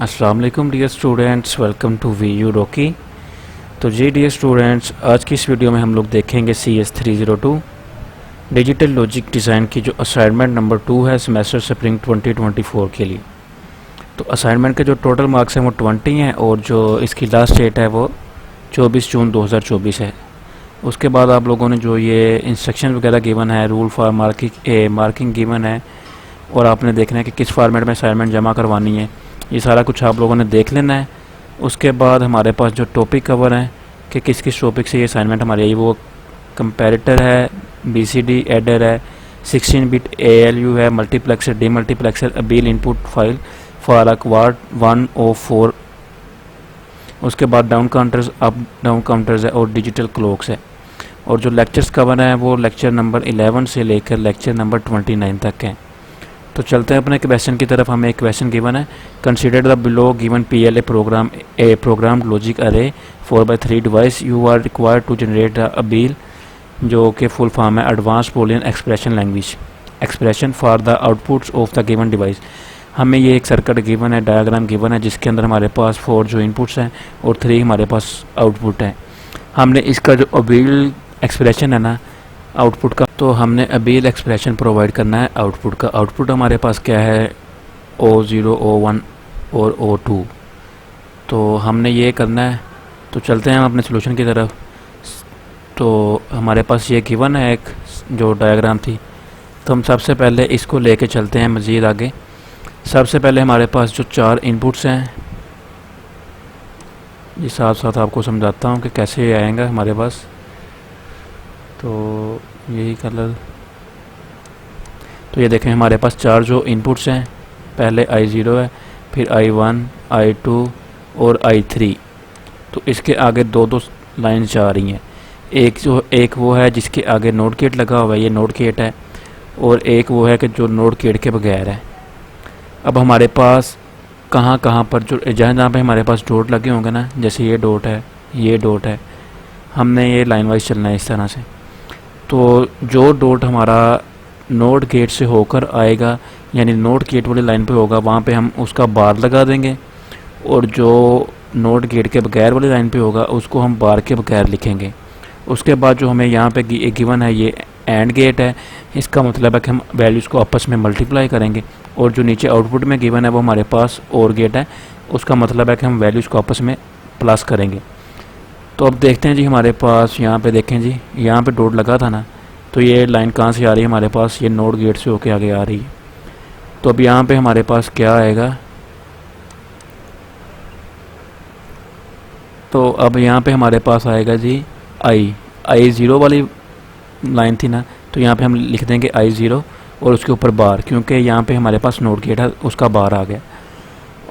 अस्सलाम वालेकुम dear students, welcome to V U Rocky. तो जी डियर स्टूडेंट्स, आज की इस वीडियो में हम लोग देखेंगे CS302 डिजिटल लॉजिक डिज़ाइन की जो असाइनमेंट नंबर 2 है सेमेस्टर स्प्रिंग 2024 के लिए। तो असाइनमेंट के जो टोटल मार्क्स हैं वो 20 हैं और जो इसकी लास्ट डेट है वो 24 जून 2024 है। उसके बाद आप लोगों ने जो ये इंस्ट्रक्शन वगैरह गिवन है, रूल फॉर मार्किंग गिवन है और आपने देखना है कि किस फॉर्मेट में असाइनमेंट जमा करवानी है, ये सारा कुछ आप लोगों ने देख लेना है। उसके बाद हमारे पास जो टॉपिक कवर है कि किस किस टॉपिक से ये असाइनमेंट हमारी आई, वो कंपैरेटर है, BCD एडर है, 16 बिट ALU है, multiplexer, demultiplexer, अबील input file, फारक ward 104। उसके बाद down counters, up down counters है और डिजिटल क्लॉक्स है। और जो लेक्चर्स कवर है वो लेक्चर नंबर 11 से लेकर लेक्चर नंबर 29 तक है। तो चलते हैं अपने क्वेश्चन की तरफ। हमें एक क्वेश्चन गिवन है, consider the below given PLA program a program logic array 4x3 device you are required to generate ABEL, जो कि फुल फॉर्म है advance Boolean expression language expression for the outputs of the given device. हमें ये एक circuit given है, diagram given है, जिसके अंदर हमारे पास 4 जो इनपुट्स हैं और 3 हमारे पास आउटपुट है। हमने इसका जो अबील एक्सप्रेशन है ना आउटपुट का, तो हमने अबील एक्सप्रेशन प्रोवाइड करना है आउटपुट का। आउटपुट हमारे पास क्या है, O0, O1 और O2। तो हमने ये करना है। तो चलते हैं हम अपने सोल्यूशन की तरफ। तो हमारे पास ये गिवन है एक जो डायग्राम थी, तो हम सबसे पहले इसको लेके चलते हैं मज़ीद आगे। सबसे पहले हमारे पास जो 4 इनपुट्स हैं, ये साथ साथ आपको समझाता हूँ कि कैसे आएगा हमारे पास। तो यही कलर, तो ये देखें हमारे पास 4 जो इनपुट्स हैं, पहले I0 है, फिर I1, I2 और I3। तो इसके आगे दो लाइन्स जा रही हैं। एक वो है जिसके आगे नोड गेट लगा हुआ है, ये नोड गेट है, और एक वो है कि जो नोड गेट के बगैर है। अब हमारे पास कहाँ कहाँ पर जो जहाँ पे हमारे पास डॉट लगे होंगे ना, जैसे ये डॉट है, ये डॉट है, हमने ये लाइन वाइज चलना है इस तरह से। तो जो डॉट हमारा नोड गेट से होकर आएगा, यानी नोड गेट वाली लाइन पे होगा, वहाँ पे हम उसका बार लगा देंगे, और जो नोड गेट के बगैर वाली लाइन पे होगा उसको हम बार के बगैर लिखेंगे। उसके बाद जो हमें यहाँ पे गिवन है ये एंड गेट है, इसका मतलब है कि हम वैल्यूज़ को आपस में मल्टीप्लाई करेंगे। और जो नीचे आउटपुट में गिवन है वो हमारे पास और गेट है, उसका मतलब है कि हम वैल्यूज़ को आपस में प्लस करेंगे। तो अब देखते हैं जी, हमारे पास यहाँ पे देखें जी, यहाँ पे डॉट लगा था ना, तो ये लाइन कहाँ से आ रही है हमारे पास, ये नोड गेट से होके आगे आ रही है। तो अब यहाँ पे हमारे पास क्या आएगा, तो अब यहाँ पे हमारे पास आएगा जी I0 वाली लाइन थी ना, तो यहाँ पे हम लिख देंगे I0 और उसके ऊपर बार, क्योंकि यहाँ पे हमारे पास नोड गेट है, उसका बार आ गया।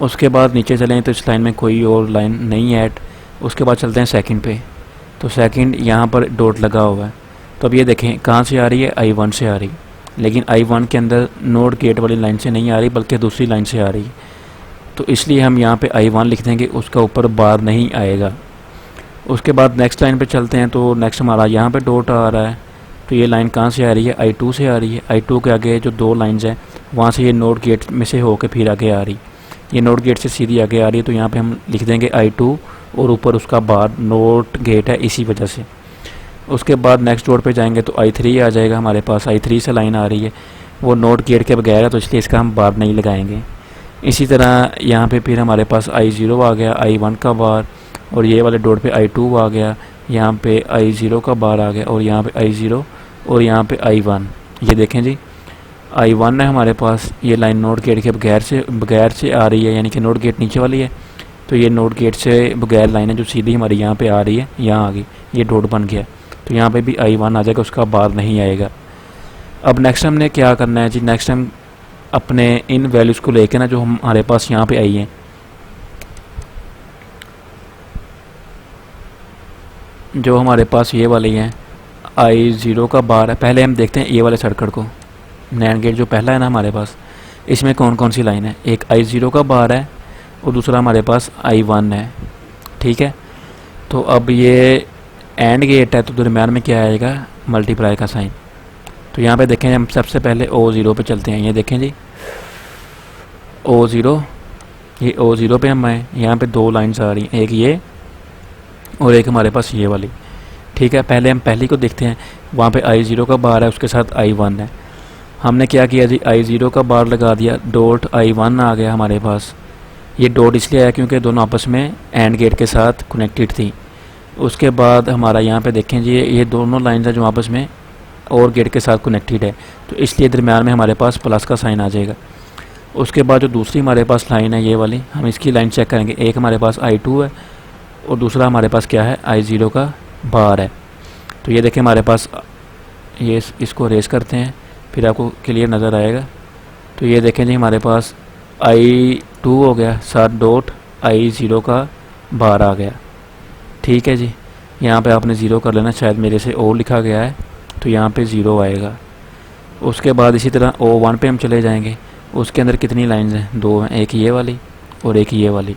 उसके बाद नीचे चलें तो इस लाइन में कोई और लाइन नहीं है ऐड। उसके बाद चलते हैं सेकंड पे, तो सेकंड यहाँ पर डॉट लगा हुआ है। तो अब ये देखें कहाँ से आ रही है, I1 से आ रही है, लेकिन I1 के अंदर नोड गेट वाली लाइन से नहीं आ रही बल्कि दूसरी लाइन से आ रही है। तो इसलिए हम यहाँ पे I1 लिख देंगे, उसका ऊपर बार नहीं आएगा। उसके बाद नेक्स्ट लाइन पे चलते हैं, तो नेक्स्ट हमारा यहाँ पे डॉट आ रहा है, तो ये लाइन कहाँ से आ रही है, I2 से आ रही है। I2 के आगे जो 2 लाइन्स हैं वहाँ से ये नोड गेट में से होकर फिर आगे आ रही, ये नोड गेट से सीधी आगे आ रही है। तो यहाँ पे हम लिख देंगे I2 और ऊपर उसका बार नोड गेट है इसी वजह से। उसके बाद नेक्स्ट डॉट पे जाएंगे तो I3 आ जाएगा हमारे पास, I3 से लाइन आ रही है, वो नोड गेट के बगैर है, तो इसलिए इसका हम बार नहीं लगाएंगे। इसी तरह यहाँ पे फिर हमारे पास I0 आ गया, I1 का बार, और ये वाले डॉट पे I2 आ गया, यहाँ पे I0 का बार आ गया, और यहाँ पे I0 और यहाँ पे I1। ये देखें जी, I1 है हमारे पास, ये लाइन नोड गेट के बगैर से आ रही है, यानी कि नोड गेट नीचे वाली है, तो ये नोड गेट से बगैर लाइन है जो सीधी हमारी यहाँ पे आ रही है, यहाँ आ गई, ये डॉट बन गया। तो यहाँ पे भी I1 आ जाएगा, उसका बार नहीं आएगा। अब नेक्स्ट हमने क्या करना है जी, नेक्स्ट हम अपने इन वैल्यूज़ को लेके ना जो हमारे पास यहाँ पे आई हैं, जो हमारे पास ये वाली हैं, I0 का बार है। पहले हम देखते हैं ये वाले सर्किट को, नैंड गेट जो पहला है ना हमारे पास, इसमें कौन कौन सी लाइन है, एक I0 का बार है और दूसरा हमारे पास I1 है, ठीक है। तो अब ये एंड गेट है, तो दरम्यान में क्या आएगा, मल्टीप्लाई का साइन। तो यहाँ पे देखें, हम सबसे पहले O0 पे चलते हैं। ये देखें जी, O0 ये O0 पे हम आए, यहाँ पे दो लाइन्स आ रही हैं, एक ये और एक हमारे पास ये वाली। ठीक है, पहले हम पहली को देखते हैं। वहाँ पे I0 का बार है, उसके साथ I1 है। हमने क्या किया जी, I0 का बार लगा दिया, डॉट I1 आ गया हमारे पास। ये डॉट इसलिए आया क्योंकि दोनों आपस में एंड गेट के साथ कनेक्टेड थी। उसके बाद हमारा यहाँ पे देखें जी, ये दोनों लाइन्स हैं जो आपस में और गेट के साथ कनेक्टेड है, तो इसलिए दरम्यान में हमारे पास प्लस का साइन आ जाएगा। उसके बाद जो दूसरी हमारे पास लाइन है ये वाली, हम इसकी लाइन चेक करेंगे। एक हमारे पास I2 है और दूसरा हमारे पास क्या है, I0 का बार है। तो ये देखें हमारे पास, ये इसको रेस करते हैं फिर आपको क्लियर नज़र आएगा। तो ये देखें जी, हमारे पास I2 हो गया, साथ डॉट I0 का बार आ गया। ठीक है जी, यहाँ पे आपने ज़ीरो कर लेना, शायद मेरे से O लिखा गया है तो यहाँ पे ज़ीरो आएगा। उसके बाद इसी तरह O1 पे हम चले जाएंगे। उसके अंदर कितनी लाइंस हैं, दो हैं, एक ये वाली और एक ये वाली।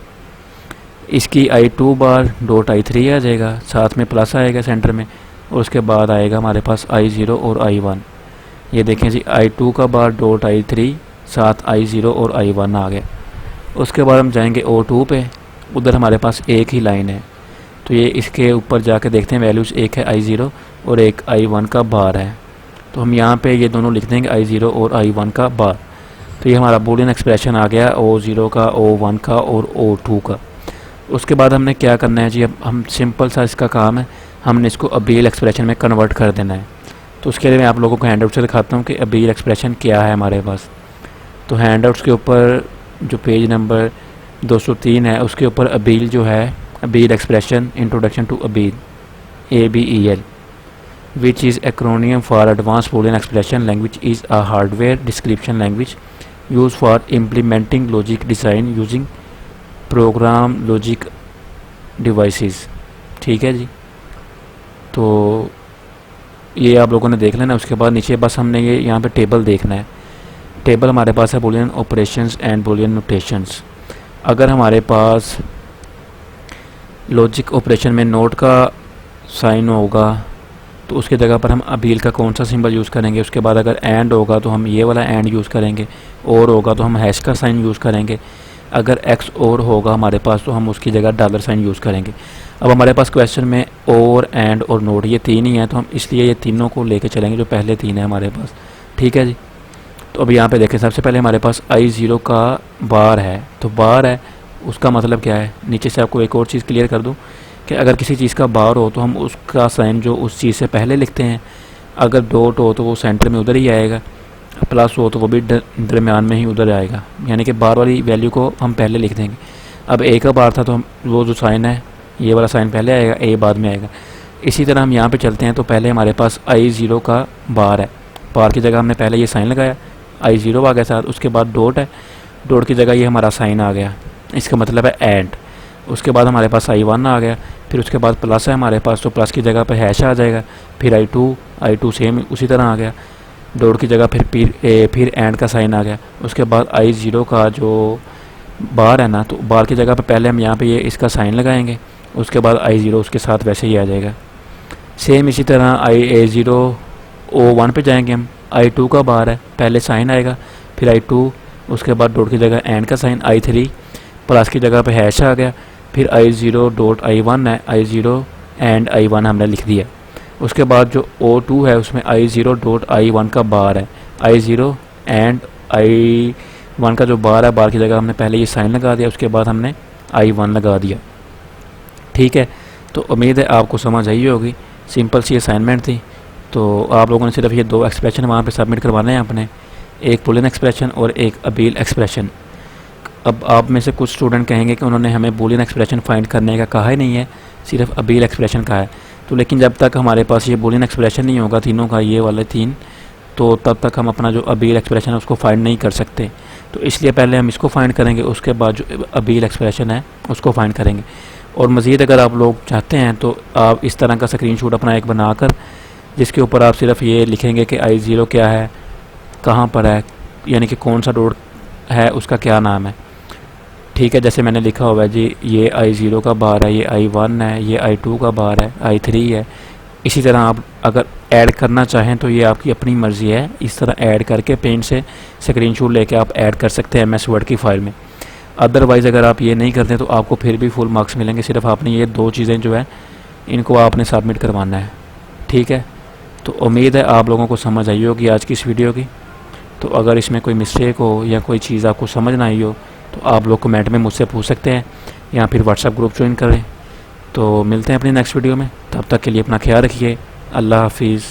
इसकी I2 बार डॉट I3 आ जाएगा, साथ में प्लस आएगा सेंटर में, और उसके बाद आएगा हमारे पास I0 और I1। ये देखें जी, I2 का बार डॉट I3 साथ I0 और I1 आ गया। उसके बाद हम जाएंगे O2 पे, उधर हमारे पास एक ही लाइन है, तो ये इसके ऊपर जाके देखते हैं वैल्यूज़, एक है I0 और एक I1 का बार है। तो हम यहाँ पे ये दोनों लिख देंगे, I0 और I1 का बार। तो ये हमारा बूलियन एक्सप्रेशन आ गया, O0 का, O1 का और O2 का। उसके बाद हमने क्या करना है जी, अब हम सिंपल सा इसका काम है, हमने इसको अबील एक्सप्रेशन में कन्वर्ट कर देना है। तो उसके लिए मैं आप लोगों को हैंडआउट से दिखाता हूँ कि अबील एक्सप्रेशन क्या है हमारे पास। तो हैंडआउट्स के ऊपर जो पेज नंबर 203 है, उसके ऊपर अबील जो है, ABEL expression introduction to ABEL, ABEL, which is acronym for Advanced Boolean Expression Language, is a hardware description language used for implementing logic design using program logic devices। ठीक है जी, तो ये आप लोगों ने देख लेना। उसके बाद नीचे बस हमने ये यहाँ पे टेबल देखना है। टेबल हमारे पास है Boolean operations and Boolean notations. अगर हमारे पास लॉजिक ऑपरेशन में नोट का साइन होगा तो उसकी जगह पर हम अबील का कौन सा सिंबल यूज़ करेंगे। उसके बाद अगर एंड होगा तो हम ये वाला एंड यूज़ करेंगे, और होगा तो हम हैश का साइन यूज़ करेंगे। अगर एक्स और होगा हमारे पास तो हम उसकी जगह डॉलर साइन यूज़ करेंगे। अब हमारे पास क्वेश्चन में और एंड और नोट ये तीन ही हैं, तो हम इसलिए ये तीनों को लेके चलेंगे, जो पहले तीन है हमारे पास। ठीक है जी, तो अब यहाँ पे देखें, सबसे पहले हमारे पास I0 का बार है, तो बार है उसका मतलब क्या है। नीचे से आपको एक और चीज़ क्लियर कर दूँ कि अगर किसी चीज़ का बार हो तो हम उसका साइन जो उस चीज़ से पहले लिखते हैं, अगर डॉट हो तो वो सेंटर में उधर ही आएगा, प्लस हो तो वो भी दरमियान में ही उधर आएगा, यानी कि बार वाली वैल्यू को हम पहले लिख देंगे। अब ए का बार था तो हम वो जो साइन है, ये वाला साइन पहले आएगा, ए बाद में आएगा। इसी तरह हम यहाँ पे चलते हैं, तो पहले हमारे पास I0 का बार है, बार की जगह हमने पहले ये साइन लगाया, I0 आ गया साथ, उसके बाद डॉट है, डॉट की जगह ये हमारा साइन आ गया, इसका मतलब है एंड। उसके बाद हमारे पास I1 आ गया, फिर उसके बाद प्लस है हमारे पास, तो प्लस की जगह पर हैश आ जाएगा, फिर I2 सेम उसी तरह आ गया, डॉट की जगह फिर एंड का साइन आ गया। उसके बाद I0 का जो बार है ना, तो बार की जगह पर पहले हम यहाँ पे ये इसका साइन लगाएंगे, उसके बाद I0 उसके साथ वैसे ही आ जाएगा। सेम इसी तरह A0 O1 पे जाएंगे हम, I2 का बार है, पहले साइन आएगा, फिर I2, उसके बाद डॉट की जगह एंड का साइन, I3 प्लस की जगह पे हैश आ गया, फिर I0 डॉट I1 है, I0 एंड I1 हमने लिख दिया। उसके बाद जो O2 है उसमें I0 डॉट I1 का बार है, I0 एंड I1 का जो बार है, बार की जगह हमने पहले ये साइन लगा दिया, उसके बाद हमने I1 लगा दिया। ठीक है, तो उम्मीद है आपको समझ आई होगी, सिंपल सी असाइनमेंट थी। तो आप लोगों ने सिर्फ ये दो एक्सप्रेशन वहाँ पे सबमिट करवाने हैं अपने, एक बूलियन एक्सप्रेशन और एक अबील एक्सप्रेशन। अब आप में से कुछ स्टूडेंट कहेंगे कि उन्होंने हमें बूलियन एक्सप्रेशन फाइंड करने का कहा ही नहीं है, सिर्फ अबील एक्सप्रेशन कहा है। तो लेकिन जब तक हमारे पास ये बूलियन एक्सप्रेशन नहीं होगा तीनों का, ये वाले तीन, तो तब तक हम अपना जो अबील एक्सप्रेशन है उसको फाइंड नहीं कर सकते। तो इसलिए पहले हम इसको फाइंड करेंगे, उसके बाद जो अबील एक्सप्रेशन है उसको फाइंड करेंगे। और मज़ीद अगर आप लोग चाहते हैं तो आप इस तरह का स्क्रीनशॉट अपना एक बनाकर, जिसके ऊपर आप सिर्फ ये लिखेंगे कि I0 क्या है, कहाँ पर है, यानी कि कौन सा डॉट है, उसका क्या नाम है। ठीक है, जैसे मैंने लिखा हुआ है जी, ये I0 का बार है, ये I1 है, ये I2 का बार है, I3 है। इसी तरह आप अगर ऐड करना चाहें तो ये आपकी अपनी मर्ज़ी है, इस तरह ऐड करके पेन से स्क्रीनशॉट लेके आप ऐड कर सकते हैं MS वर्ड की फ़ाइल में। अदरवाइज़ अगर आप ये नहीं करते तो आपको फिर भी फुल मार्क्स मिलेंगे। सिर्फ आपने ये 2 चीज़ें जो है इनको आपने सबमिट करवाना है, ठीक है। तो उम्मीद है आप लोगों को समझ आई होगी आज की इस वीडियो की। तो अगर इसमें कोई मिस्टेक हो या कोई चीज़ आपको समझ ना आई हो तो आप लोग कमेंट में मुझसे पूछ सकते हैं या फिर व्हाट्सएप ग्रुप ज्वाइन करें। तो मिलते हैं अपनी नेक्स्ट वीडियो में, तब तक के लिए अपना ख्याल रखिए। अल्लाह हाफिज़।